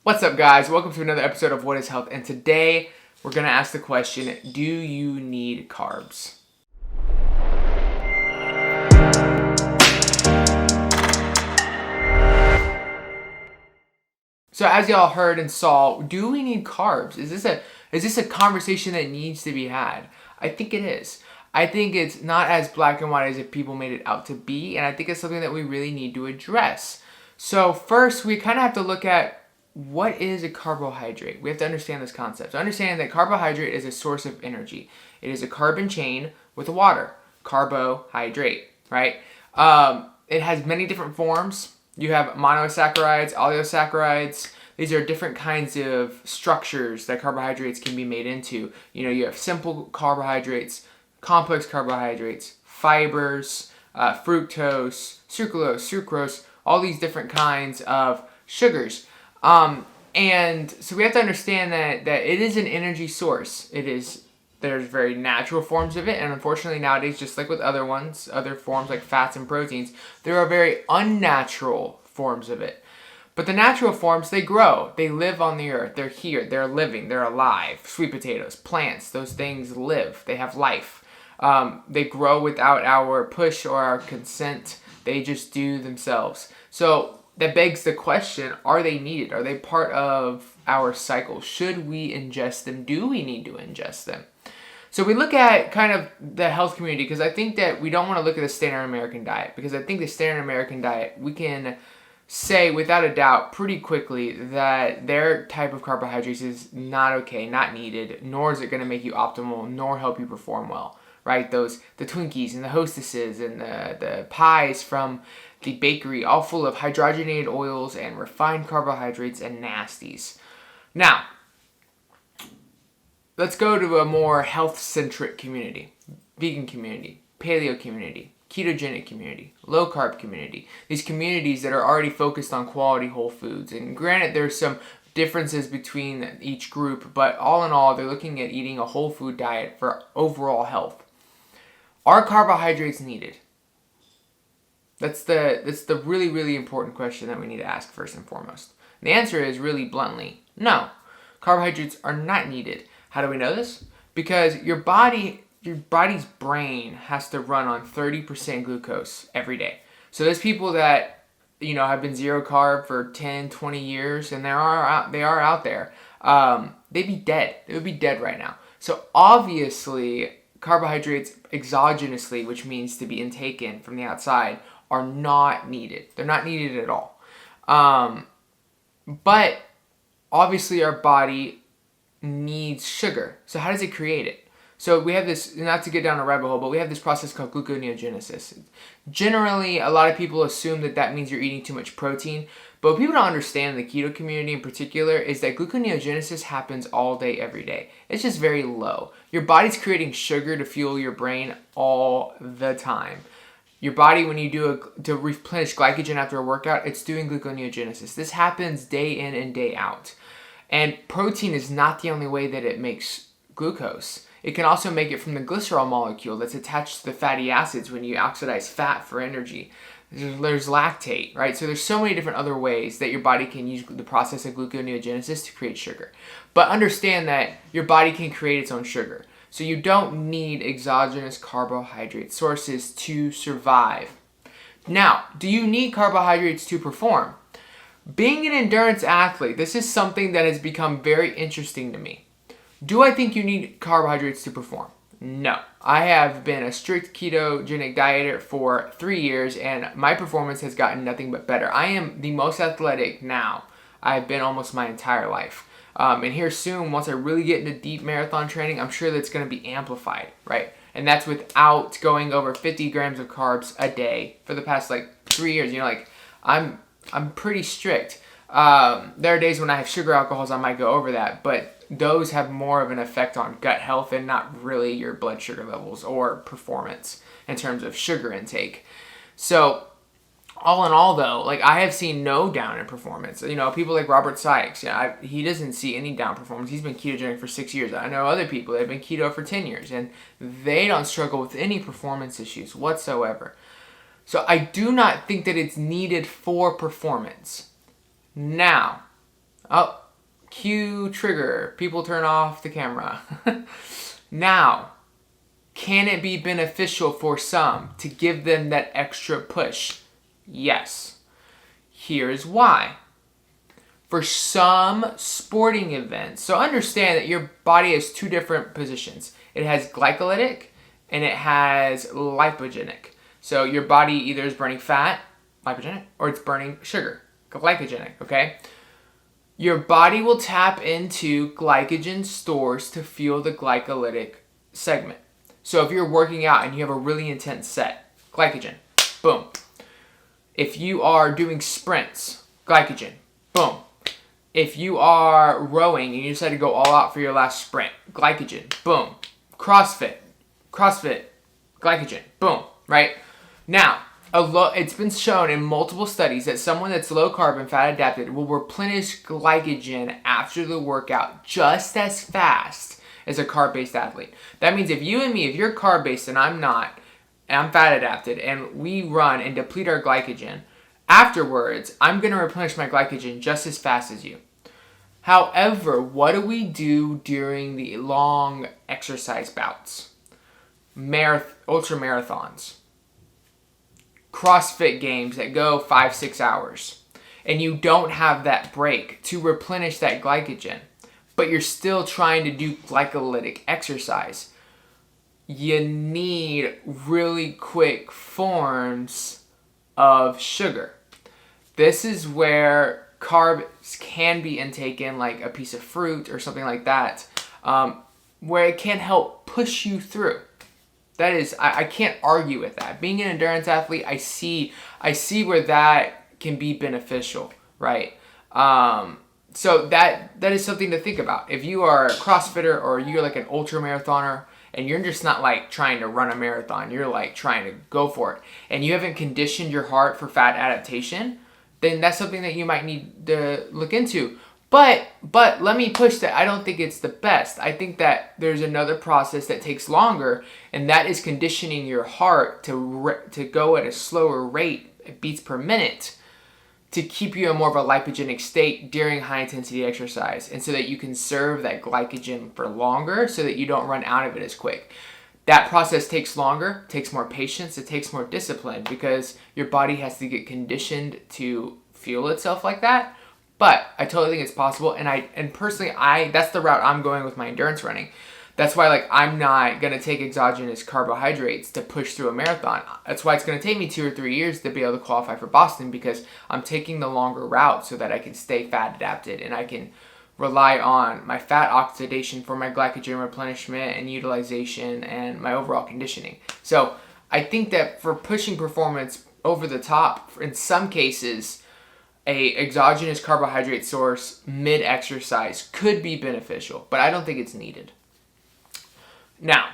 What's up, guys? Welcome to another episode of What is Health, and today we're going to ask the question, do you need carbs? So as y'all heard and saw, do we need carbs? Is this a conversation that needs to be had? I think it is. I think it's not as black and white as if people made it out to be, and I think it's something that we really need to address. So first, we kind of have to look at what is a carbohydrate? We have to understand this concept. So understand that carbohydrate is a source of energy. It is a carbon chain with water. Carbohydrate, right? It has many different forms. You have monosaccharides, oligosaccharides. These are different kinds of structures that carbohydrates can be made into. You have simple carbohydrates, complex carbohydrates, fibers, fructose, sucrose, all these different kinds of sugars. And so we have to understand that it is an energy source. There's very natural forms of it, and unfortunately nowadays, just like with other forms like fats and proteins, there are very unnatural forms of it. But the natural forms, they grow, they live on the earth, they're here, they're living, they're alive. Sweet potatoes, plants, those things live, they have life. They grow without our push or our consent, they just do themselves. So that begs the question, are they needed? Are they part of our cycle? Should we ingest them? Do we need to ingest them? So we look at kind of the health community, because I think that we don't want to look at the standard American diet, because I think the standard American diet, we can say without a doubt pretty quickly that their type of carbohydrates is not okay, not needed, nor is it going to make you optimal, nor help you perform well, right? The Twinkies and the Hostesses and the pies from the bakery, all full of hydrogenated oils and refined carbohydrates and nasties. Now, let's go to a more health-centric community. Vegan community, paleo community, ketogenic community, low-carb community. These communities that are already focused on quality whole foods. And granted, there's some differences between each group, but all in all, they're looking at eating a whole food diet for overall health. Are carbohydrates needed? That's the really, really important question that we need to ask first and foremost. The answer is really bluntly, no. Carbohydrates are not needed. How do we know this? Because your body's brain has to run on 30% glucose every day. So there's people that, have been zero carb for 10, 20 years, and they are out there. They'd be dead. They would be dead right now. So obviously, carbohydrates exogenously, which means to be intaken from the outside, are not needed. They're not needed at all. But obviously our body needs sugar. So how does it create it? So we have this, not to get down a rabbit hole, but we have this process called gluconeogenesis. Generally, a lot of people assume that means you're eating too much protein. But what people don't understand in the keto community in particular is that gluconeogenesis happens all day, every day. It's just very low. Your body's creating sugar to fuel your brain all the time. Your body, when you to replenish glycogen after a workout, it's doing gluconeogenesis. This happens day in and day out. And protein is not the only way that it makes glucose. It can also make it from the glycerol molecule that's attached to the fatty acids when you oxidize fat for energy. There's lactate, right? So there's so many different other ways that your body can use the process of gluconeogenesis to create sugar. But understand that your body can create its own sugar. So you don't need exogenous carbohydrate sources to survive. Now, do you need carbohydrates to perform? Being an endurance athlete, this is something that has become very interesting to me. Do I think you need carbohydrates to perform? No. I have been a strict ketogenic dieter for 3 years, and my performance has gotten nothing but better. I am the most athletic now I've been almost my entire life. And here soon, once I really get into deep marathon training, I'm sure that's going to be amplified, right? And that's without going over 50 grams of carbs a day for the past 3 years. I'm pretty strict. There are days when I have sugar alcohols, I might go over that, but those have more of an effect on gut health and not really your blood sugar levels or performance in terms of sugar intake. So all in all, though, I have seen no down in performance. People like Robert Sykes, he doesn't see any down performance. He's been ketogenic for 6 years. I know other people that have been keto for 10 years, and they don't struggle with any performance issues whatsoever. So I do not think that it's needed for performance. Now, Oh, cue trigger. People turn off the camera. Now, can it be beneficial for some to give them that extra push? Yes. Here's why. For some sporting events, so understand that your body has two different positions. It has glycolytic and it has lipogenic. So your body either is burning fat, lipogenic, or it's burning sugar, glycogenic, okay? Your body will tap into glycogen stores to fuel the glycolytic segment. So if you're working out and you have a really intense set, glycogen, boom. If you are doing sprints, glycogen, boom. If you are rowing and you decide to go all out for your last sprint, glycogen, boom. CrossFit, glycogen, boom, right? Now, it's been shown in multiple studies that someone that's low carb and fat adapted will replenish glycogen after the workout just as fast as a carb-based athlete. That means if you and me, if you're carb-based and I'm not, and I'm fat adapted, and we run and deplete our glycogen, afterwards, I'm going to replenish my glycogen just as fast as you. However, what do we do during the long exercise bouts? Ultra marathons, CrossFit games that go 5-6 hours, and you don't have that break to replenish that glycogen, but you're still trying to do glycolytic exercise. You need really quick forms of sugar. This is where carbs can be intaken, like a piece of fruit or something like that, where it can help push you through. That is, I can't argue with that. Being an endurance athlete, I see where that can be beneficial, right? So that is something to think about. If you are a CrossFitter or you're like an ultra marathoner and you're just not like trying to run a marathon, you're like trying to go for it, and you haven't conditioned your heart for fat adaptation, then that's something that you might need to look into. But let me push that. I don't think it's the best. I think that there's another process that takes longer, and that is conditioning your heart to go at a slower rate, beats per minute, to keep you in more of a lipogenic state during high intensity exercise, and so that you can serve that glycogen for longer so that you don't run out of it as quick. That process takes longer, takes more patience, it takes more discipline because your body has to get conditioned to fuel itself like that. But I totally think it's possible, and personally, that's the route I'm going with my endurance running. That's why, like, I'm not gonna take exogenous carbohydrates to push through a marathon. That's why it's gonna take me 2 or 3 years to be able to qualify for Boston, because I'm taking the longer route so that I can stay fat adapted and I can rely on my fat oxidation for my glycogen replenishment and utilization and my overall conditioning. So I think that for pushing performance over the top, in some cases, a exogenous carbohydrate source mid-exercise could be beneficial, but I don't think it's needed. Now,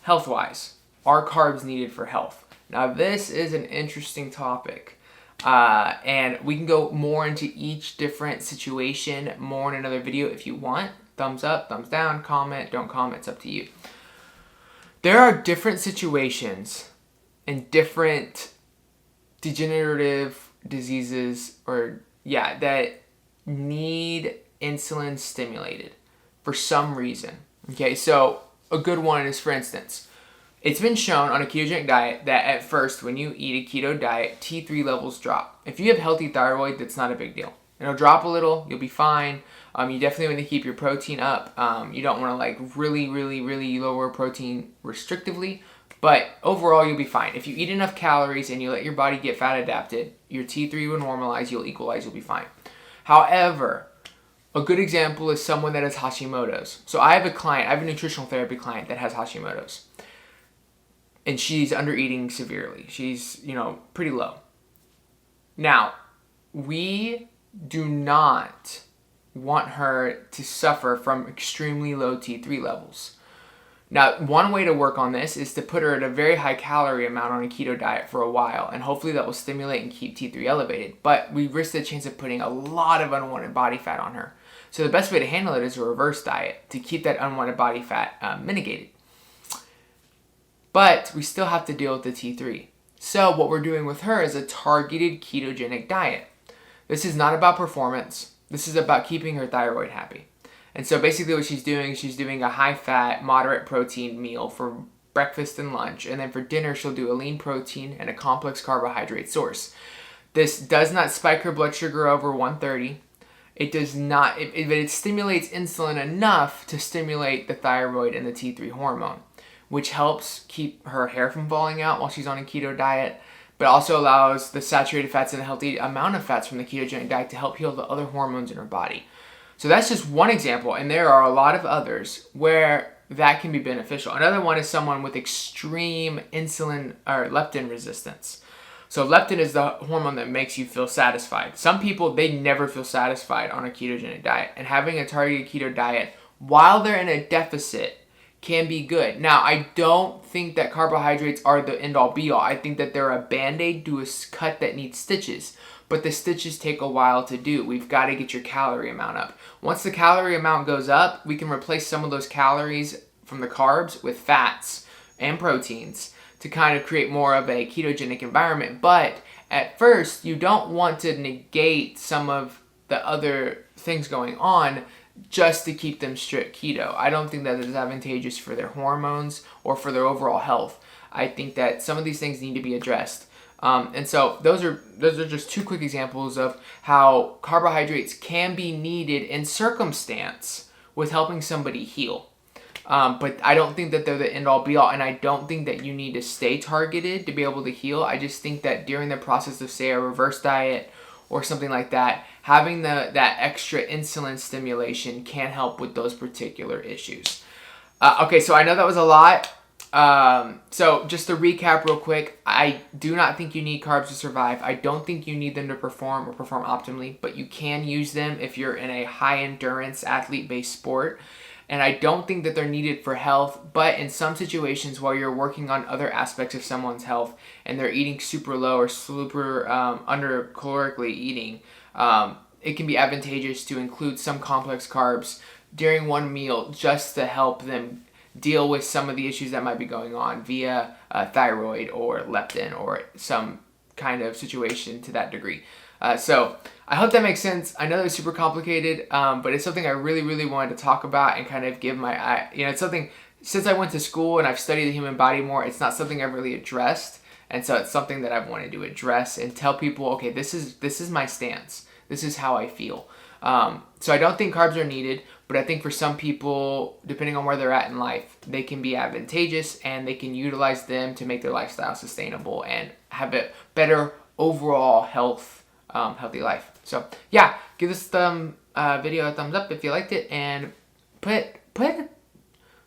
health-wise, are carbs needed for health? Now, this is an interesting topic, and we can go more into each different situation more in another video if you want. Thumbs up, thumbs down, comment, don't comment, it's up to you. There are different situations and different degenerative diseases that need insulin stimulated for some reason. Okay, so a good one is, for instance, it's been shown on a ketogenic diet that at first when you eat a keto diet, T3 levels drop. If you have healthy thyroid, that's not a big deal. It'll drop a little, you'll be fine. You definitely want to keep your protein up. You don't want to like really lower protein restrictively. But overall, you'll be fine. If you eat enough calories and you let your body get fat adapted, your T3 will normalize, you'll equalize, you'll be fine. However, a good example is someone that has Hashimoto's. So I have a nutritional therapy client that has Hashimoto's. And she's under eating severely. She's, pretty low. Now, we do not want her to suffer from extremely low T3 levels. Now, one way to work on this is to put her at a very high calorie amount on a keto diet for a while, and hopefully that will stimulate and keep T3 elevated. But we risk the chance of putting a lot of unwanted body fat on her. So the best way to handle it is a reverse diet to keep that unwanted body fat mitigated. But we still have to deal with the T3. So what we're doing with her is a targeted ketogenic diet. This is not about performance. This is about keeping her thyroid happy. And so basically what she's doing a high-fat, moderate protein meal for breakfast and lunch. And then for dinner, she'll do a lean protein and a complex carbohydrate source. This does not spike her blood sugar over 130. It does not, it stimulates insulin enough to stimulate the thyroid and the T3 hormone, which helps keep her hair from falling out while she's on a keto diet, but also allows the saturated fats and the healthy amount of fats from the ketogenic diet to help heal the other hormones in her body. So that's just one example, and there are a lot of others where that can be beneficial. Another one is someone with extreme insulin or leptin resistance. So leptin is the hormone that makes you feel satisfied. Some people, they never feel satisfied on a ketogenic diet, and having a targeted keto diet while they're in a deficit can be good. Now, I don't think that carbohydrates are the end-all be-all. I think that they're a band-aid to a cut that needs stitches. But the stitches take a while to do. We've got to get your calorie amount up. Once the calorie amount goes up, we can replace some of those calories from the carbs with fats and proteins to kind of create more of a ketogenic environment. But at first, you don't want to negate some of the other things going on just to keep them strict keto. I don't think that is advantageous for their hormones or for their overall health. I think that some of these things need to be addressed. And so those are just two quick examples of how carbohydrates can be needed in circumstance with helping somebody heal. But I don't think that they're the end-all be-all, and I don't think that you need to stay targeted to be able to heal. I just think that during the process of, say, a reverse diet or something like that, having that extra insulin stimulation can help with those particular issues. Okay, so I know that was a lot. So just to recap real quick, I do not think you need carbs to survive. I don't think you need them to perform or perform optimally, but you can use them if you're in a high endurance athlete-based sport. And I don't think that they're needed for health, but in some situations while you're working on other aspects of someone's health and they're eating super low or super under calorically eating, it can be advantageous to include some complex carbs during one meal just to help them deal with some of the issues that might be going on via thyroid or leptin or some kind of situation to that degree. So I hope that makes sense. I know that it's super complicated, but it's something I really, really wanted to talk about and kind of give my, it's something, since I went to school and I've studied the human body more, it's not something I've really addressed. And so it's something that I've wanted to address and tell people, okay, this is my stance. This is how I feel. So I don't think carbs are needed, but I think for some people, depending on where they're at in life, they can be advantageous and they can utilize them to make their lifestyle sustainable and have a better overall healthy life. So yeah, give this video a thumbs up if you liked it, and put it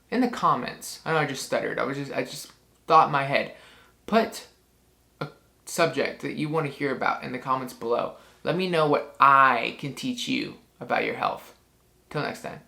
in the comments. I know I just stuttered. I just thought in my head. Put a subject that you want to hear about in the comments below. Let me know what I can teach you about your health. Till next time.